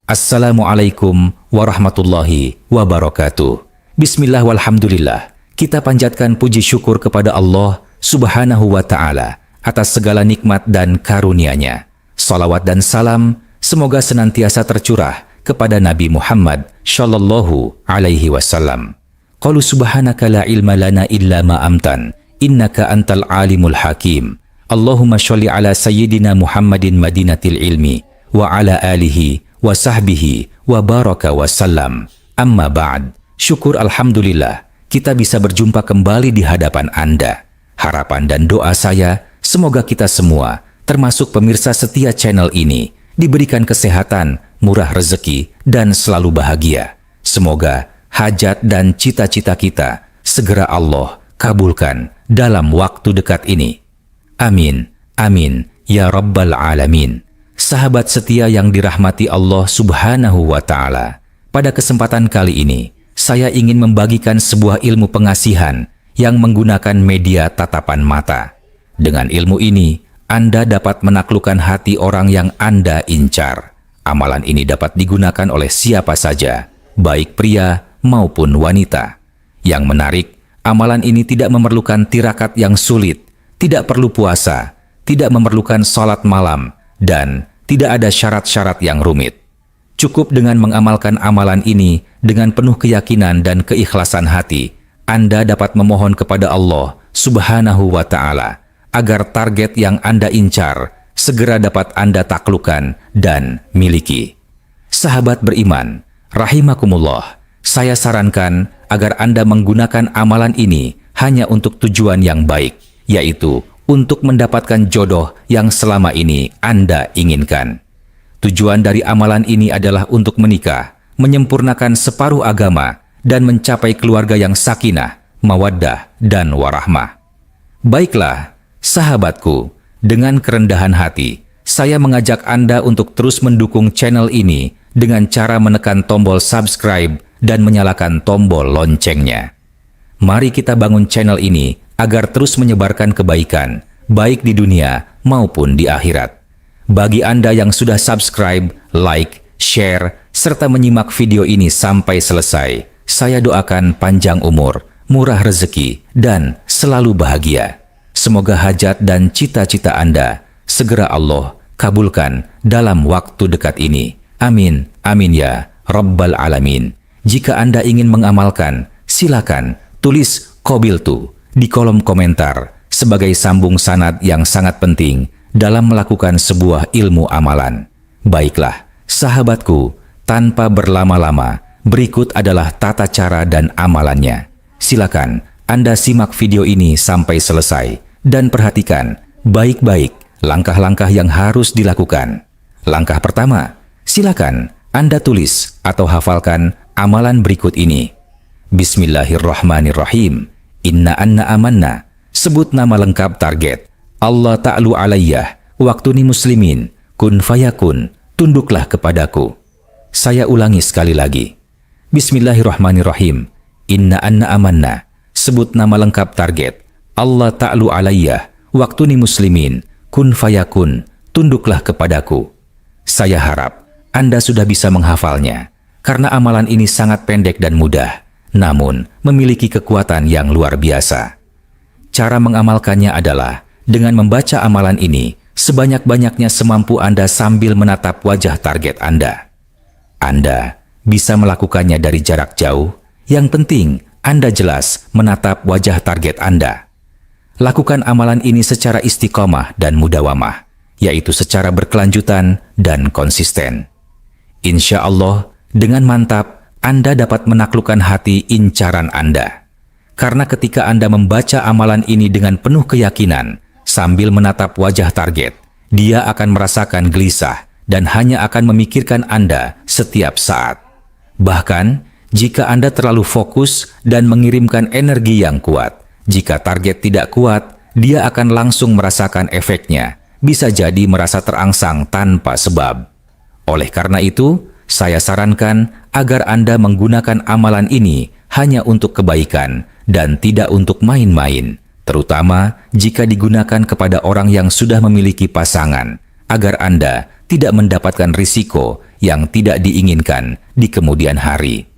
Assalamualaikum warahmatullahi wabarakatuh. Bismillah walhamdulillah. Kita panjatkan puji syukur kepada Allah subhanahu wa ta'ala atas segala nikmat dan karunia-Nya. Salawat dan salam semoga senantiasa tercurah kepada Nabi Muhammad sallallahu alaihi wasallam. Qalu subhanaka la ilma lana illa ma amtan innaka antal alimul hakim. Allahumma sholli ala sayyidina Muhammadin madinatil ilmi wa ala alihi wa sahbihi wa baraka wa sallam. Amma ba'd. Syukur alhamdulillah kita bisa berjumpa kembali di hadapan Anda. Harapan dan doa saya semoga kita semua termasuk pemirsa setia channel ini diberikan kesehatan, murah rezeki dan selalu bahagia. Semoga hajat dan cita-cita kita segera Allah kabulkan dalam waktu dekat ini. Amin, amin, ya Rabbal Alamin. Sahabat setia yang dirahmati Allah subhanahu wa ta'ala, pada kesempatan kali ini, saya ingin membagikan sebuah ilmu pengasihan yang menggunakan media tatapan mata. Dengan ilmu ini, Anda dapat menaklukkan hati orang yang Anda incar. Amalan ini dapat digunakan oleh siapa saja, baik pria maupun wanita. Yang menarik, amalan ini tidak memerlukan tirakat yang sulit, tidak perlu puasa, tidak memerlukan sholat malam, dan tidak ada syarat-syarat yang rumit. Cukup dengan mengamalkan amalan ini dengan penuh keyakinan dan keikhlasan hati, Anda dapat memohon kepada Allah subhanahu wa ta'ala agar target yang Anda incar segera dapat Anda taklukkan dan miliki. Sahabat beriman, rahimakumullah, saya sarankan agar Anda menggunakan amalan ini hanya untuk tujuan yang baik, yaitu untuk mendapatkan jodoh yang selama ini Anda inginkan. Tujuan dari amalan ini adalah untuk menikah, menyempurnakan separuh agama, dan mencapai keluarga yang sakinah, mawaddah, dan warahmah. Baiklah, sahabatku, dengan kerendahan hati, saya mengajak Anda untuk terus mendukung channel ini dengan cara menekan tombol subscribe dan menyalakan tombol loncengnya. Mari kita bangun channel ini agar terus menyebarkan kebaikan, baik di dunia maupun di akhirat. Bagi Anda yang sudah subscribe, like, share, serta menyimak video ini sampai selesai, saya doakan panjang umur, murah rezeki, dan selalu bahagia. Semoga hajat dan cita-cita Anda segera Allah kabulkan dalam waktu dekat ini. Amin, amin ya Rabbal Alamin. Jika Anda ingin mengamalkan, silakan tulis qabiltu di kolom komentar sebagai sambung sanad yang sangat penting dalam melakukan sebuah ilmu amalan. Baiklah, sahabatku, tanpa berlama-lama, berikut adalah tata cara dan amalannya. Silakan Anda simak video ini sampai selesai dan perhatikan baik-baik langkah-langkah yang harus dilakukan. Langkah pertama, silakan Anda tulis atau hafalkan amalan berikut ini. Bismillahirrahmanirrahim. Inna anna amanna. Sebut nama lengkap target. Allah ta'lu alayyah. Waktuni muslimin. Kun fayakun. Tunduklah kepadaku. Saya ulangi sekali lagi. Bismillahirrahmanirrahim. Inna anna amanna. Sebut nama lengkap target. Allah ta'lu alayyah. Waktuni muslimin. Kun fayakun. Tunduklah kepadaku. Saya harap Anda sudah bisa menghafalnya, karena amalan ini sangat pendek dan mudah, namun memiliki kekuatan yang luar biasa. Cara mengamalkannya adalah dengan membaca amalan ini sebanyak-banyaknya semampu Anda sambil menatap wajah target Anda. Anda bisa melakukannya dari jarak jauh, yang penting Anda jelas menatap wajah target Anda. Lakukan amalan ini secara istiqomah dan mudawamah, yaitu secara berkelanjutan dan konsisten. Insya Allah, dengan mantap, Anda dapat menaklukkan hati incaran Anda. Karena ketika Anda membaca amalan ini dengan penuh keyakinan, sambil menatap wajah target, dia akan merasakan gelisah dan hanya akan memikirkan Anda setiap saat. Bahkan, jika Anda terlalu fokus dan mengirimkan energi yang kuat, jika target tidak kuat, dia akan langsung merasakan efeknya, bisa jadi merasa terangsang tanpa sebab. Oleh karena itu, saya sarankan agar Anda menggunakan amalan ini hanya untuk kebaikan dan tidak untuk main-main, terutama jika digunakan kepada orang yang sudah memiliki pasangan agar Anda tidak mendapatkan risiko yang tidak diinginkan di kemudian hari.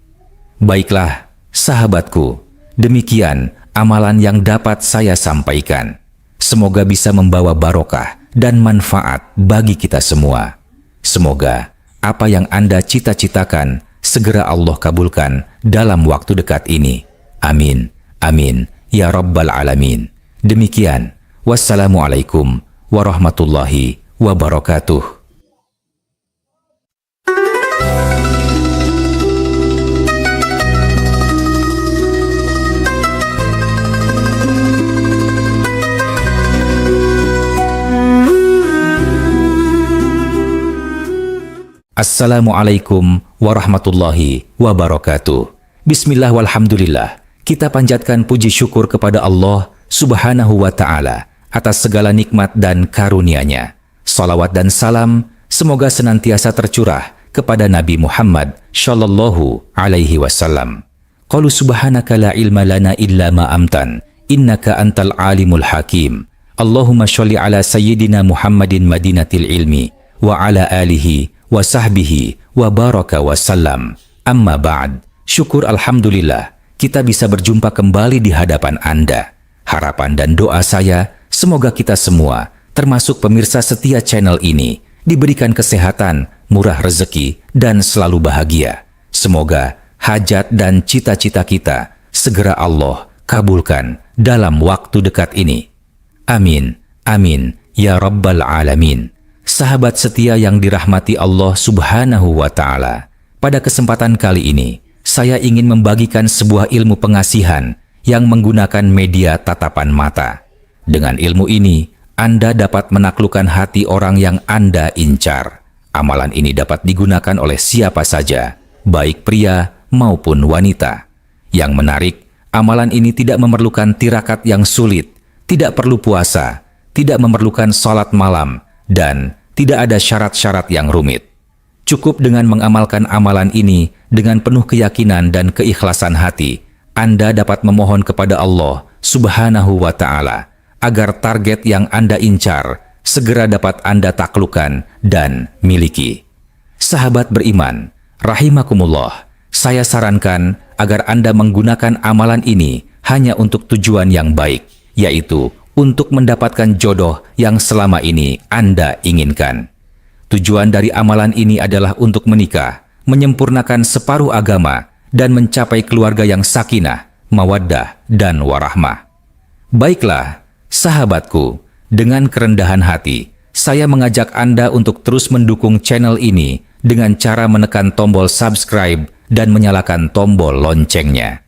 Baiklah, sahabatku, demikian amalan yang dapat saya sampaikan. Semoga bisa membawa barokah dan manfaat bagi kita semua. Semoga apa yang Anda cita-citakan segera Allah kabulkan dalam waktu dekat ini. Amin. Amin. Ya Rabbal Alamin. Demikian. Wassalamualaikum warahmatullahi wabarakatuh. Assalamualaikum warahmatullahi wabarakatuh. Bismillah walhamdulillah. Kita panjatkan puji syukur kepada Allah Subhanahu wa ta'ala atas segala nikmat dan karunia-Nya. Salawat dan salam semoga senantiasa tercurah kepada Nabi Muhammad sallallahu alaihi wasallam. Qalu subhanaka la ilma lana illa ma amtan innaka antal alimul hakim. Allahumma sholli ala sayyidina Muhammadin madinatil ilmi wa ala alihi wa sahbihi wa baraka wa sallam. Amma ba'd. Syukur alhamdulillah kita bisa berjumpa kembali di hadapan Anda. Harapan dan doa saya semoga kita semua, termasuk pemirsa setia channel ini, diberikan kesehatan, murah rezeki, dan selalu bahagia. Semoga hajat dan cita-cita kita segera Allah kabulkan dalam waktu dekat ini. Amin. Amin. Ya Rabbal Alamin. Sahabat setia yang dirahmati Allah Subhanahu wa ta'ala, pada kesempatan kali ini, saya ingin membagikan sebuah ilmu pengasihan yang menggunakan media tatapan mata. Dengan ilmu ini, Anda dapat menaklukkan hati orang yang Anda incar. Amalan ini dapat digunakan oleh siapa saja, baik pria maupun wanita. Yang menarik, amalan ini tidak memerlukan tirakat yang sulit, tidak perlu puasa, tidak memerlukan sholat malam, dan tidak ada syarat-syarat yang rumit. Cukup dengan mengamalkan amalan ini dengan penuh keyakinan dan keikhlasan hati, Anda dapat memohon kepada Allah Subhanahu wa ta'ala agar target yang Anda incar segera dapat Anda taklukkan dan miliki. Sahabat beriman, rahimakumullah, saya sarankan agar Anda menggunakan amalan ini hanya untuk tujuan yang baik, yaitu untuk mendapatkan jodoh yang selama ini Anda inginkan. Tujuan dari amalan ini adalah untuk menikah, menyempurnakan separuh agama, dan mencapai keluarga yang sakinah, mawaddah, dan warahmah. Baiklah, sahabatku, dengan kerendahan hati, saya mengajak Anda untuk terus mendukung channel ini dengan cara menekan tombol subscribe dan menyalakan tombol loncengnya.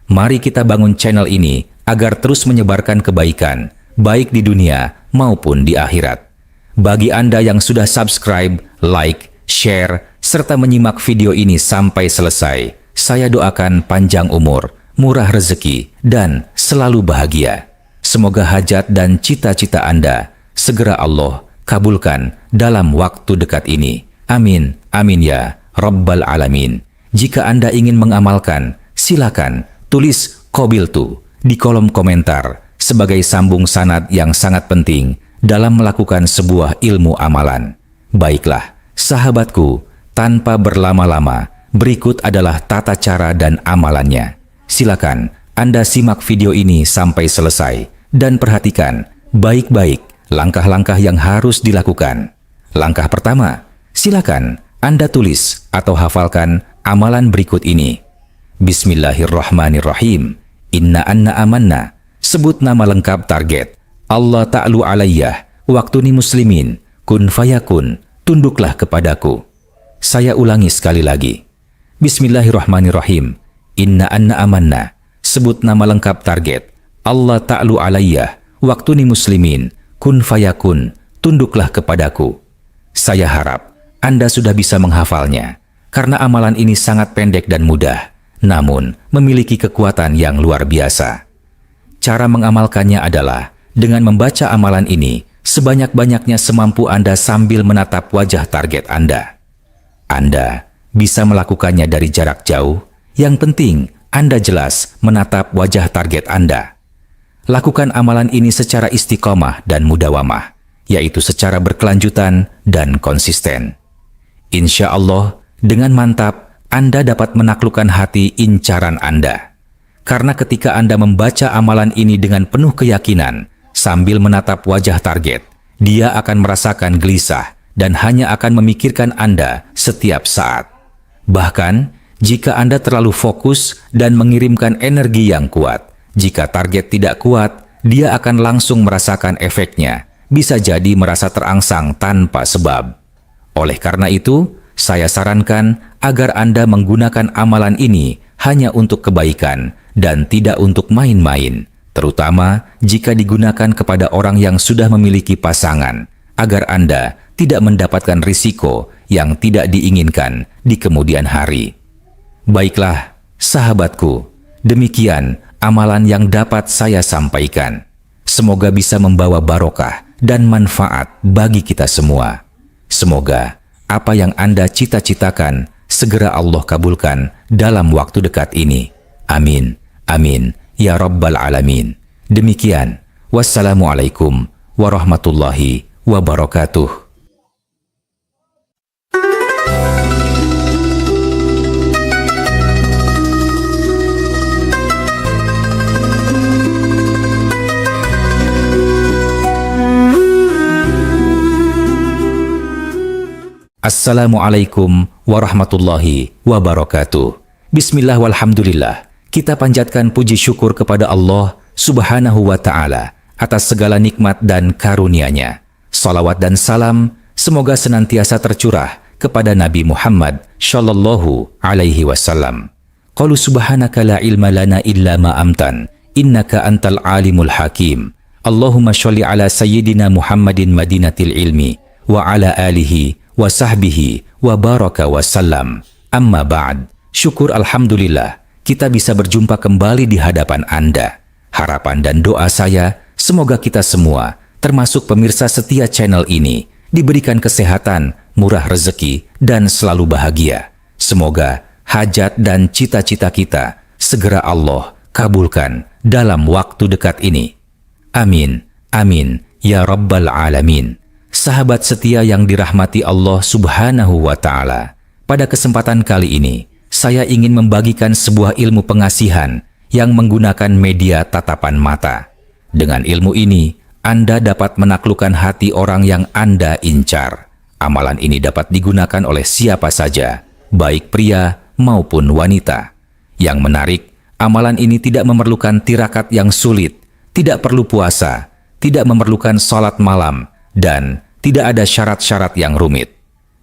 Mari kita bangun channel ini agar terus menyebarkan kebaikan, baik di dunia maupun di akhirat. Bagi Anda yang sudah subscribe, like, share, serta menyimak video ini sampai selesai, saya doakan panjang umur, murah rezeki, dan selalu bahagia. Semoga hajat dan cita-cita Anda segera Allah kabulkan dalam waktu dekat ini. Amin. Amin ya Rabbal Alamin. Jika Anda ingin mengamalkan, silakan tulis qabiltu di kolom komentar sebagai sambung sanad yang sangat penting dalam melakukan sebuah ilmu amalan. Baiklah, sahabatku, tanpa berlama-lama, berikut adalah tata cara dan amalannya. Silakan Anda simak video ini sampai selesai dan perhatikan baik-baik langkah-langkah yang harus dilakukan. Langkah pertama, silakan Anda tulis atau hafalkan amalan berikut ini. Bismillahirrahmanirrahim. Inna anna amanna. Sebut nama lengkap target. Allah ta'lu alayyah. Waktuni muslimin. Kun fayakun. Tunduklah kepadaku. Saya ulangi sekali lagi. Bismillahirrahmanirrahim. Inna anna amanna. Sebut nama lengkap target. Allah ta'lu alayyah. Waktuni muslimin. Kun fayakun. Tunduklah kepadaku. Saya harap Anda sudah bisa menghafalnya. Karena amalan ini sangat pendek dan mudah, namun memiliki kekuatan yang luar biasa. Cara mengamalkannya adalah dengan membaca amalan ini sebanyak-banyaknya semampu Anda sambil menatap wajah target Anda. Anda bisa melakukannya dari jarak jauh, yang penting Anda jelas menatap wajah target Anda. Lakukan amalan ini secara istiqomah dan mudawamah, yaitu secara berkelanjutan dan konsisten. Insya Allah, dengan mantap, Anda dapat menaklukkan hati incaran Anda. Karena ketika Anda membaca amalan ini dengan penuh keyakinan, sambil menatap wajah target, dia akan merasakan gelisah dan hanya akan memikirkan Anda setiap saat. Bahkan, jika Anda terlalu fokus dan mengirimkan energi yang kuat, jika target tidak kuat, dia akan langsung merasakan efeknya, bisa jadi merasa terangsang tanpa sebab. Oleh karena itu, saya sarankan agar Anda menggunakan amalan ini hanya untuk kebaikan dan tidak untuk main-main, terutama jika digunakan kepada orang yang sudah memiliki pasangan, agar Anda tidak mendapatkan risiko yang tidak diinginkan di kemudian hari. Baiklah, sahabatku, demikian amalan yang dapat saya sampaikan. Semoga bisa membawa barokah dan manfaat bagi kita semua. Semoga apa yang Anda cita-citakan segera Allah kabulkan dalam waktu dekat ini. Amin. Amin. Ya Rabbal Alamin. Demikian. Wassalamualaikum warahmatullahi wabarakatuh. Assalamualaikum warahmatullahi wabarakatuh. Bismillah walhamdulillah. Kita panjatkan puji syukur kepada Allah Subhanahu wa Ta'ala atas segala nikmat dan karunia-Nya. Salawat dan salam semoga senantiasa tercurah kepada Nabi Muhammad Shallallahu Alaihi Wasallam. Qalu subhanaka la ilma lana illa ma amtan, innaka antal alimul hakim. Allahumma sholli ala sayyidina Muhammadin madinatil ilmi wa ala alihi wa sahbihi wa baraka wa sallam. Amma ba'd. Syukur alhamdulillah kita bisa berjumpa kembali di hadapan Anda. Harapan dan doa saya semoga kita semua, termasuk pemirsa setia channel ini, diberikan kesehatan, murah rezeki, dan selalu bahagia. Semoga hajat dan cita-cita kita segera Allah kabulkan dalam waktu dekat ini. Amin. Amin. Ya Rabbal Alamin. Sahabat setia yang dirahmati Allah Subhanahu wa Ta'ala, pada kesempatan kali ini, saya ingin membagikan sebuah ilmu pengasihan yang menggunakan media tatapan mata. Dengan ilmu ini, Anda dapat menaklukkan hati orang yang Anda incar. Amalan ini dapat digunakan oleh siapa saja, baik pria maupun wanita. Yang menarik, amalan ini tidak memerlukan tirakat yang sulit, tidak perlu puasa, tidak memerlukan sholat malam, dan tidak ada syarat-syarat yang rumit.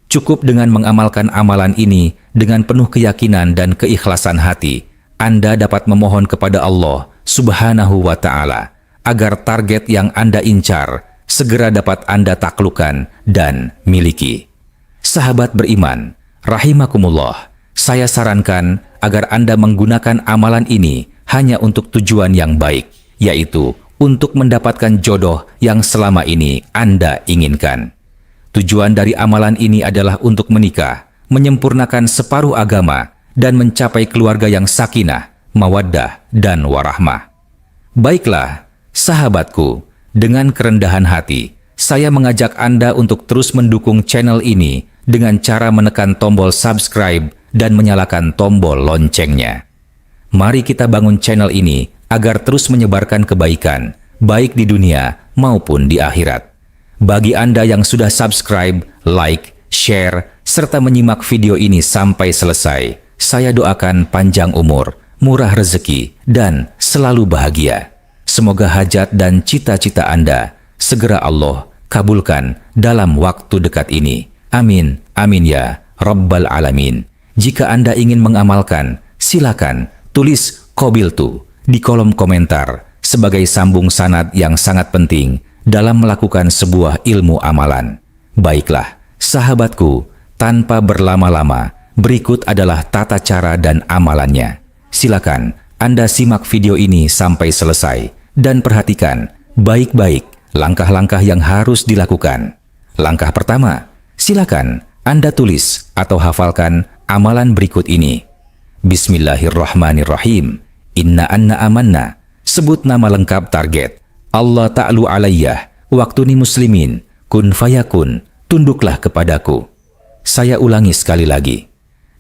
Cukup dengan mengamalkan amalan ini dengan penuh keyakinan dan keikhlasan hati, Anda dapat memohon kepada Allah Subhanahu wa Ta'ala agar target yang Anda incar segera dapat Anda taklukkan dan miliki. Sahabat beriman, rahimakumullah, saya sarankan agar Anda menggunakan amalan ini hanya untuk tujuan yang baik, yaitu untuk mendapatkan jodoh yang selama ini Anda inginkan. Tujuan dari amalan ini adalah untuk menikah, menyempurnakan separuh agama, dan mencapai keluarga yang sakinah, mawaddah, dan warahmah. Baiklah, sahabatku, dengan kerendahan hati, saya mengajak Anda untuk terus mendukung channel ini dengan cara menekan tombol subscribe dan menyalakan tombol loncengnya. Mari kita bangun channel ini agar terus menyebarkan kebaikan, baik di dunia maupun di akhirat. Bagi Anda yang sudah subscribe, like, share, serta menyimak video ini sampai selesai, saya doakan panjang umur, murah rezeki, dan selalu bahagia. Semoga hajat dan cita-cita Anda segera Allah kabulkan dalam waktu dekat ini. Amin. Amin ya Rabbal Alamin. Jika Anda ingin mengamalkan, silakan tulis qabiltu di kolom komentar sebagai sambung sanad yang sangat penting dalam melakukan sebuah ilmu amalan. Baiklah, sahabatku, tanpa berlama-lama, berikut adalah tata cara dan amalannya. Silakan Anda simak video ini sampai selesai dan perhatikan baik-baik langkah-langkah yang harus dilakukan. Langkah pertama, silakan Anda tulis atau hafalkan amalan berikut ini. Bismillahirrahmanirrahim. Inna anna amanna. Sebut nama lengkap target. Allah ta'lu alayyah, waktuni muslimin, kun fayakun, tunduklah kepadaku. Saya ulangi sekali lagi.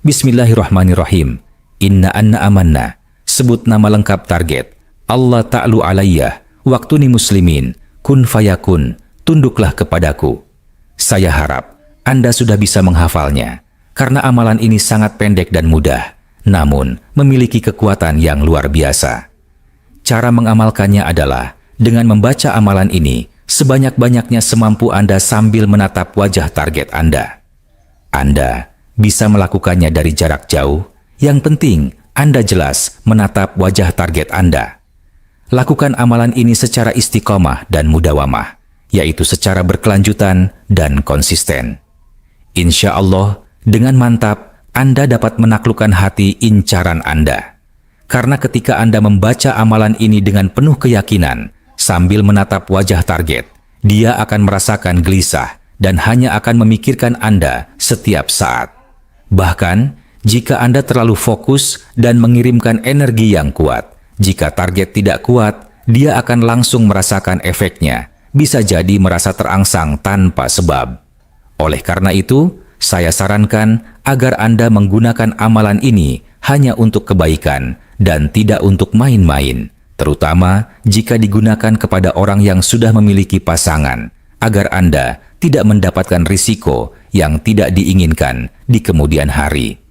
Bismillahirrahmanirrahim. Inna anna amanna. Sebut nama lengkap target. Allah ta'lu alayyah, waktuni muslimin, kun fayakun, tunduklah kepadaku. Saya harap Anda sudah bisa menghafalnya, karena amalan ini sangat pendek dan mudah, namun memiliki kekuatan yang luar biasa. Cara mengamalkannya adalah dengan membaca amalan ini sebanyak-banyaknya semampu Anda sambil menatap wajah target Anda. Anda bisa melakukannya dari jarak jauh, yang penting Anda jelas menatap wajah target Anda. Lakukan amalan ini secara istiqomah dan mudawamah, yaitu secara berkelanjutan dan konsisten. Insya Allah, dengan mantap, Anda dapat menaklukkan hati incaran Anda. Karena ketika Anda membaca amalan ini dengan penuh keyakinan, sambil menatap wajah target, dia akan merasakan gelisah dan hanya akan memikirkan Anda setiap saat. Bahkan, jika Anda terlalu fokus dan mengirimkan energi yang kuat, jika target tidak kuat, dia akan langsung merasakan efeknya, bisa jadi merasa terangsang tanpa sebab. Oleh karena itu, saya sarankan agar Anda menggunakan amalan ini hanya untuk kebaikan dan tidak untuk main-main, terutama jika digunakan kepada orang yang sudah memiliki pasangan, agar Anda tidak mendapatkan risiko yang tidak diinginkan di kemudian hari.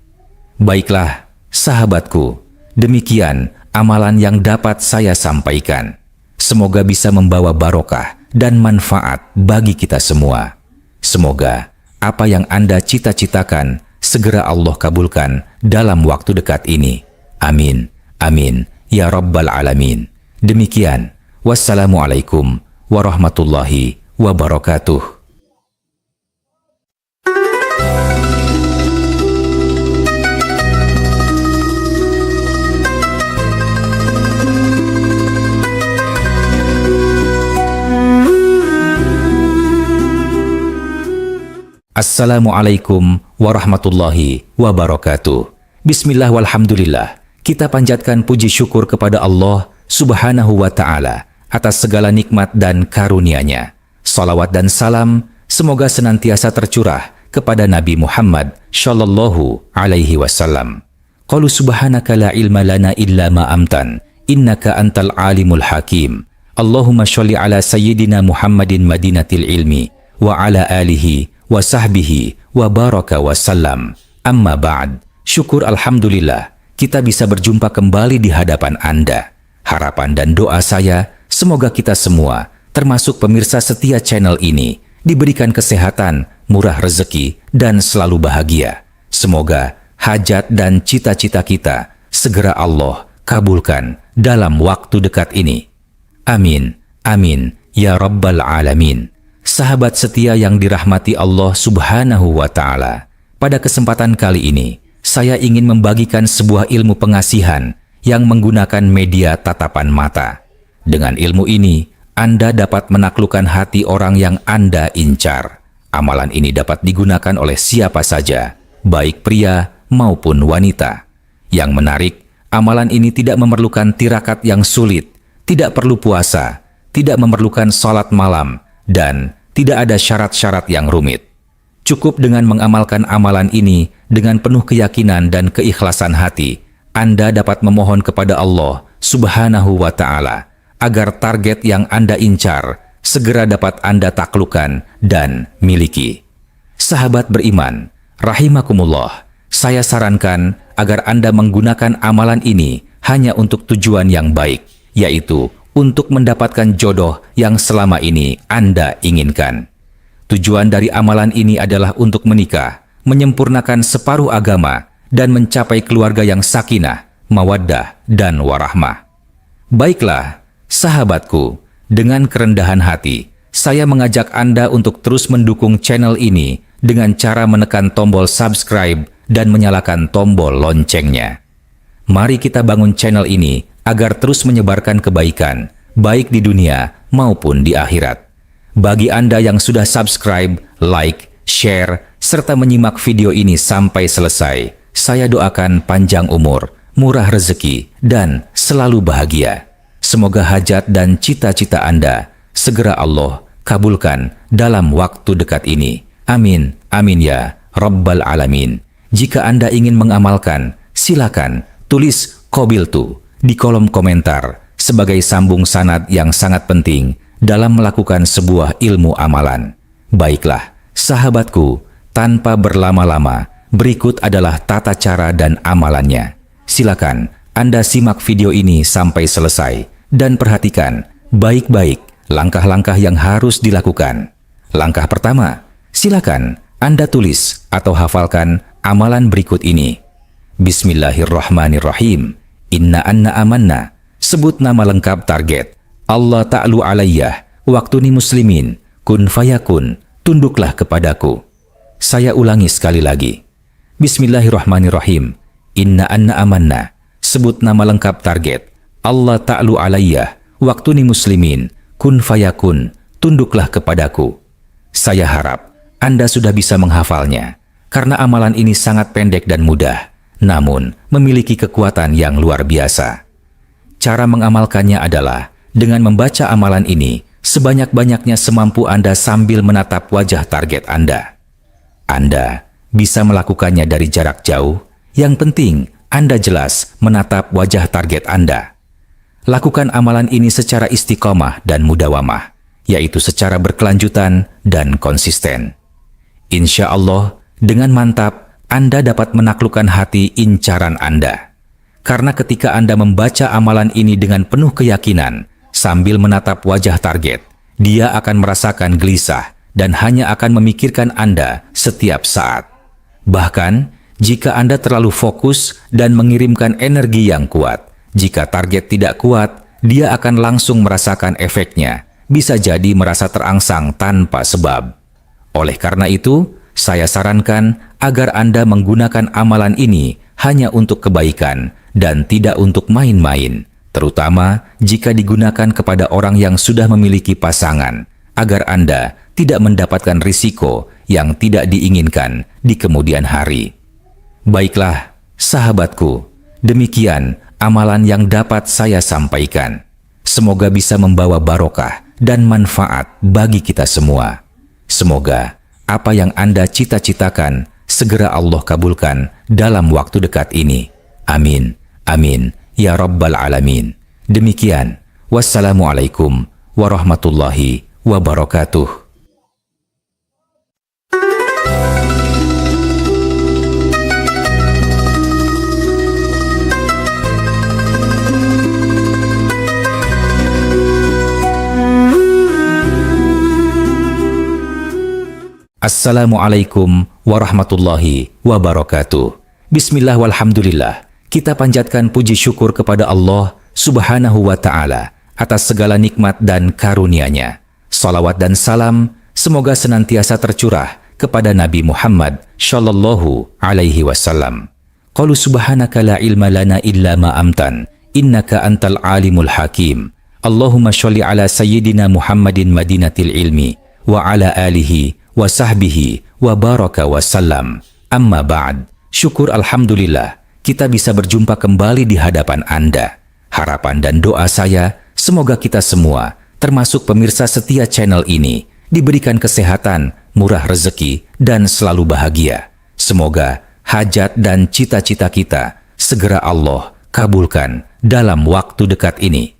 Baiklah, sahabatku, demikian amalan yang dapat saya sampaikan. Semoga bisa membawa barokah dan manfaat bagi kita semua. Semoga apa yang Anda cita-citakan segera Allah kabulkan dalam waktu dekat ini. Amin. Amin. Ya Rabbal Alamin. Demikian. Wassalamualaikum warahmatullahi wabarakatuh. Assalamualaikum warahmatullahi wabarakatuh. Bismillah walhamdulillah. Kita panjatkan puji syukur kepada Allah subhanahu wa ta'ala atas segala nikmat dan karunia-Nya. Salawat dan salam semoga senantiasa tercurah kepada Nabi Muhammad sallallahu alaihi wasallam. Qalu subhanaka la ilma lana illa ma amtan, innaka antal alimul hakim. Allahumma sholli ala sayyidina Muhammadin madinatil ilmi wa ala alihi wa sahbihi wa baraka wa sallam. Amma ba'd. Syukur alhamdulillah kita bisa berjumpa kembali di hadapan Anda. Harapan dan doa saya semoga kita semua, termasuk pemirsa setia channel ini, diberikan kesehatan, murah rezeki, dan selalu bahagia. Semoga hajat dan cita-cita kita segera Allah kabulkan dalam waktu dekat ini. Amin. Amin. Ya Rabbal Alamin. Sahabat setia yang dirahmati Allah subhanahu wa ta'ala, pada kesempatan kali ini, saya ingin membagikan sebuah ilmu pengasihan yang menggunakan media tatapan mata. Dengan ilmu ini, Anda dapat menaklukkan hati orang yang Anda incar. Amalan ini dapat digunakan oleh siapa saja, baik pria maupun wanita. Yang menarik, amalan ini tidak memerlukan tirakat yang sulit, tidak perlu puasa, tidak memerlukan sholat malam, dan tidak ada syarat-syarat yang rumit. Cukup dengan mengamalkan amalan ini dengan penuh keyakinan dan keikhlasan hati, Anda dapat memohon kepada Allah subhanahu wa ta'ala agar target yang Anda incar segera dapat Anda taklukkan dan miliki. Sahabat beriman, rahimakumullah, saya sarankan agar Anda menggunakan amalan ini hanya untuk tujuan yang baik, yaitu untuk mendapatkan jodoh yang selama ini Anda inginkan. Tujuan dari amalan ini adalah untuk menikah, menyempurnakan separuh agama, dan mencapai keluarga yang sakinah, mawaddah, dan warahmah. Baiklah, sahabatku, dengan kerendahan hati, saya mengajak Anda untuk terus mendukung channel ini dengan cara menekan tombol subscribe dan menyalakan tombol loncengnya. Mari kita bangun channel ini agar terus menyebarkan kebaikan, baik di dunia maupun di akhirat. Bagi Anda yang sudah subscribe, like, share, serta menyimak video ini sampai selesai, saya doakan panjang umur, murah rezeki, dan selalu bahagia. Semoga hajat dan cita-cita Anda segera Allah kabulkan dalam waktu dekat ini. Amin, amin ya Rabbal Alamin. Jika Anda ingin mengamalkan, silakan tulis qabiltu di kolom komentar sebagai sambung sanad yang sangat penting dalam melakukan sebuah ilmu amalan. Baiklah, sahabatku, tanpa berlama-lama, berikut adalah tata cara dan amalannya. Silakan Anda simak video ini sampai selesai dan perhatikan baik-baik langkah-langkah yang harus dilakukan. Langkah pertama, silakan Anda tulis atau hafalkan amalan berikut ini. Bismillahirrahmanirrahim. Inna anna amanna. Sebut nama lengkap target. Allah ta'lu alayyah. Waktuni muslimin. Kun fayakun. Tunduklah kepadaku. Saya ulangi sekali lagi. Bismillahirrahmanirrahim. Inna anna amanna. Sebut nama lengkap target. Allah ta'lu alayyah. Waktuni muslimin. Kun fayakun. Tunduklah kepadaku. Saya harap Anda sudah bisa menghafalnya, karena amalan ini sangat pendek dan mudah, namun memiliki kekuatan yang luar biasa. Cara mengamalkannya adalah dengan membaca amalan ini sebanyak-banyaknya semampu Anda sambil menatap wajah target Anda. Anda bisa melakukannya dari jarak jauh, yang penting Anda jelas menatap wajah target Anda. Lakukan amalan ini secara istiqomah dan mudawamah, yaitu secara berkelanjutan dan konsisten. Insya Allah, dengan mantap, Anda dapat menaklukkan hati incaran Anda. Karena ketika Anda membaca amalan ini dengan penuh keyakinan, sambil menatap wajah target, dia akan merasakan gelisah dan hanya akan memikirkan Anda setiap saat. Bahkan, jika Anda terlalu fokus dan mengirimkan energi yang kuat, jika target tidak kuat, dia akan langsung merasakan efeknya, bisa jadi merasa terangsang tanpa sebab. Oleh karena itu, saya sarankan agar Anda menggunakan amalan ini hanya untuk kebaikan dan tidak untuk main-main, terutama jika digunakan kepada orang yang sudah memiliki pasangan, agar Anda tidak mendapatkan risiko yang tidak diinginkan di kemudian hari. Baiklah, sahabatku, demikian amalan yang dapat saya sampaikan. Semoga bisa membawa barokah dan manfaat bagi kita semua. Semoga apa yang Anda cita-citakan segera Allah kabulkan dalam waktu dekat ini. Amin. Amin. Ya Rabbal Alamin. Demikian. Wassalamualaikum warahmatullahi wabarakatuh. Assalamualaikum warahmatullahi wabarakatuh. Bismillah walhamdulillah. Kita panjatkan puji syukur kepada Allah subhanahu wa ta'ala atas segala nikmat dan karunia-Nya. Salawat dan salam semoga senantiasa tercurah kepada Nabi Muhammad sallallahu alaihi wasallam. Qalu subhanaka la ilma lana illa ma amtan, innaka antal alimul hakim. Allahumma sholli ala sayyidina Muhammadin madinatil ilmi wa ala alihi wa sahbihi wa baraka wa sallam. Amma ba'd. Syukur alhamdulillah kita bisa berjumpa kembali di hadapan Anda. Harapan dan doa saya semoga kita semua, termasuk pemirsa setia channel ini, diberikan kesehatan, murah rezeki, dan selalu bahagia. Semoga hajat dan cita-cita kita segera Allah kabulkan dalam waktu dekat ini.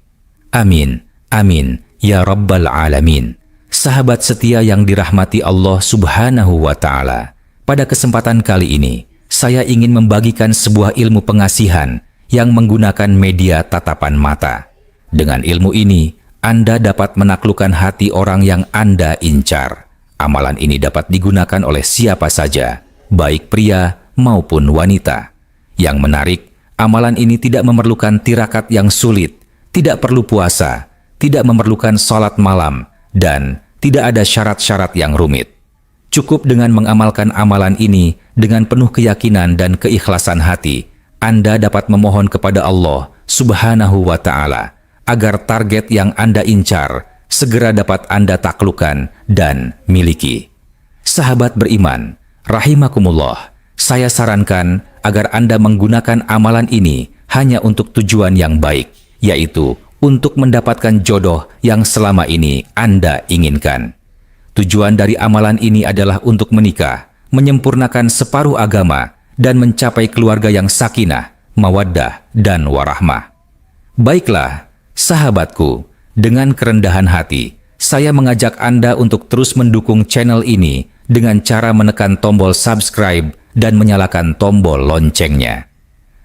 Amin. Amin. Ya Rabbal Alamin. Sahabat setia yang dirahmati Allah subhanahu wa ta'ala, pada kesempatan kali ini, saya ingin membagikan sebuah ilmu pengasihan yang menggunakan media tatapan mata. Dengan ilmu ini, Anda dapat menaklukkan hati orang yang Anda incar. Amalan ini dapat digunakan oleh siapa saja, baik pria maupun wanita. Yang menarik, amalan ini tidak memerlukan tirakat yang sulit, tidak perlu puasa, tidak memerlukan sholat malam, dan tidak ada syarat-syarat yang rumit. Cukup dengan mengamalkan amalan ini dengan penuh keyakinan dan keikhlasan hati, Anda dapat memohon kepada Allah subhanahu wa ta'ala agar target yang Anda incar segera dapat Anda taklukkan dan miliki. Sahabat beriman, rahimakumullah, saya sarankan agar Anda menggunakan amalan ini hanya untuk tujuan yang baik, yaitu untuk mendapatkan jodoh yang selama ini Anda inginkan. Tujuan dari amalan ini adalah untuk menikah, menyempurnakan separuh agama, dan mencapai keluarga yang sakinah, mawaddah, dan warahmah. Baiklah, sahabatku, dengan kerendahan hati, saya mengajak Anda untuk terus mendukung channel ini dengan cara menekan tombol subscribe dan menyalakan tombol loncengnya.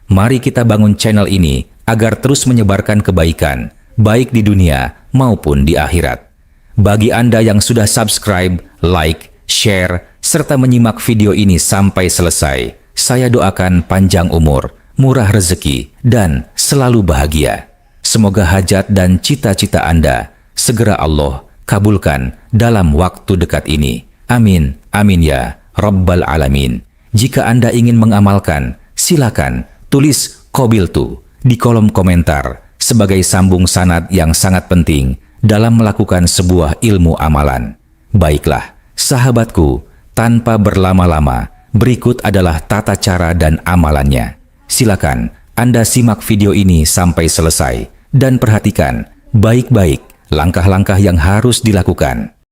Mari kita bangun channel ini agar terus menyebarkan kebaikan, baik di dunia maupun di akhirat. Bagi Anda yang sudah subscribe, like, share, serta menyimak video ini sampai selesai, saya doakan panjang umur, murah rezeki, dan selalu bahagia. Semoga hajat dan cita-cita Anda segera Allah kabulkan dalam waktu dekat ini. Amin, amin ya Rabbal Alamin. Jika Anda ingin mengamalkan, silakan tulis qabiltu di kolom komentar sebagai sambung sanad yang sangat penting dalam melakukan sebuah ilmu amalan. Baiklah, sahabatku, tanpa berlama-lama, berikut adalah tata cara dan amalannya. Silakan Anda simak video ini sampai selesai dan perhatikan baik-baik langkah-langkah yang harus dilakukan.